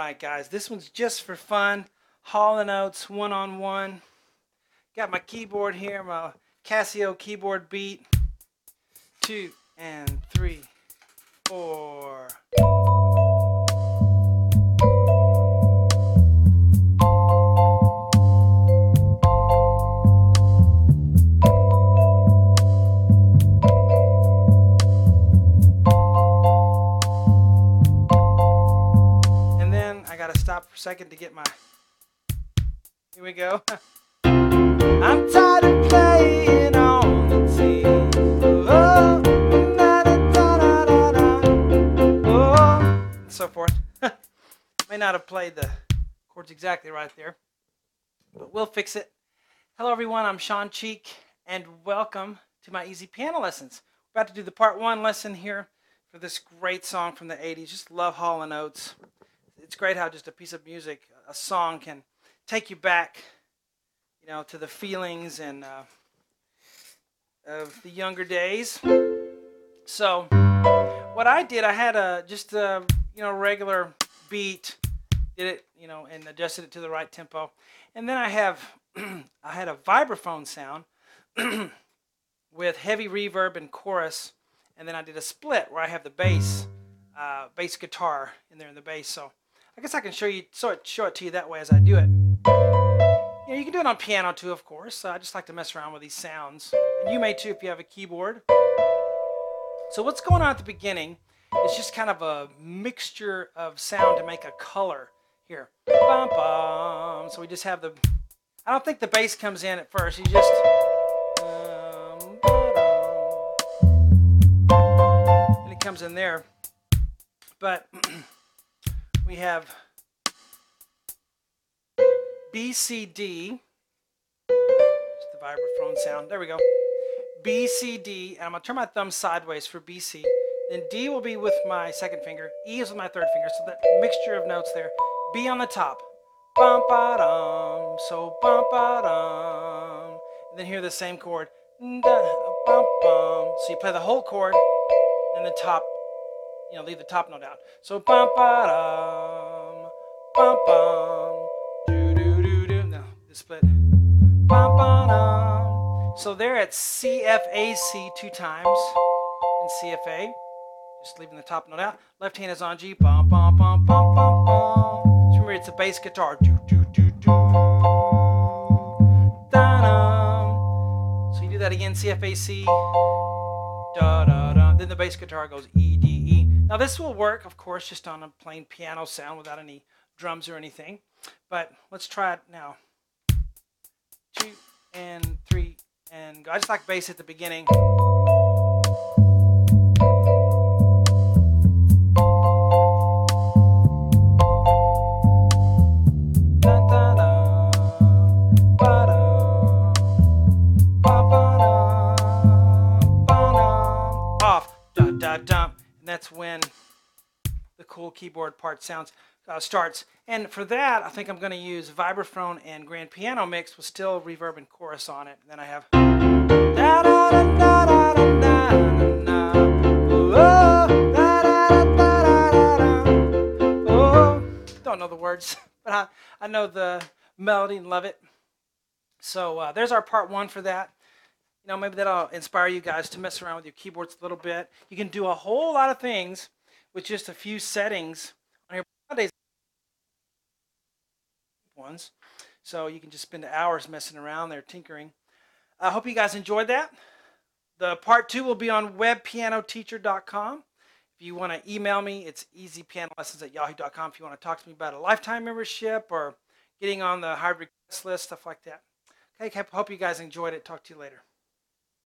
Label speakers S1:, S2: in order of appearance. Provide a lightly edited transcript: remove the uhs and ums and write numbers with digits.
S1: Alright guys, this one's just for fun. Hall & Oates, one-on-one. Got my keyboard here, my Casio keyboard beat. 2 and 3, 4. Stop for a second to get my, here we go. I'm tired of playing on the team. Oh, da, da, da, da, da. Oh, and so forth. May not have played the chords exactly right there, but we'll fix it. Hello everyone, I'm Sean Cheek, and welcome to my easy piano lessons. We're about to do the part 1 lesson here for this great song from the 80s. Just love Hall & Oates. It's great how just a piece of music, a song, can take you back, you know, to the feelings and of the younger days. So what I did, I had just a regular beat, did it, and adjusted it to the right tempo, and then I had a vibraphone sound with heavy reverb and chorus, and then I did a split where I have the bass guitar in there in the bass. So I guess I can show it to you that way as I do it. You can do it on piano too, of course. I just like to mess around with these sounds. And you may too if you have a keyboard. So what's going on at the beginning is just kind of a mixture of sound to make a color here. Bum, bum. So we just have I don't think the bass comes in at first. You just... and it comes in there. But... we have B, C, D, just the vibraphone sound, there we go, B, C, D, and I'm going to turn my thumb sideways for B, C, then D will be with my second finger, E is with my third finger, so that mixture of notes there, B on the top, bum, ba, dum, so bum, ba, dum, and then here the same chord, da, bum, bum, so you play the whole chord, and the top, leave the top note out. So bum ba dum, bum bum, do do do do. Now the split. Bum ba dum. So there at C F A C 2 times in CFA. Just leaving the top note out. Left hand is on G. Bum bum bum bum bum bum. So remember, it's a bass guitar. Do do do do. Da dum. So you do that again. CFAC. Da da da. Then the bass guitar goes E D E. Now this will work, of course, just on a plain piano sound without any drums or anything. But let's try it now. 2 and 3 and go. I just like bass at the beginning. Off. Da da da. And that's when the cool keyboard part starts. And for that, I think I'm going to use vibraphone and grand piano mix with still reverb and chorus on it. And then I have da da da da da da da da. Oh, da da da da da da. Oh, don't know the words, but I know the melody and love it. So there's our part 1 for that. Maybe that'll inspire you guys to mess around with your keyboards a little bit. You can do a whole lot of things with just a few settings on your nowadays ones. So you can just spend hours messing around there, tinkering. I hope you guys enjoyed that. The part 2 will be on webpianoteacher.com. If you want to email me, it's easypianolessons@yahoo.com. If you want to talk to me about a lifetime membership or getting on the hard request list, stuff like that. Okay, hope you guys enjoyed it. Talk to you later.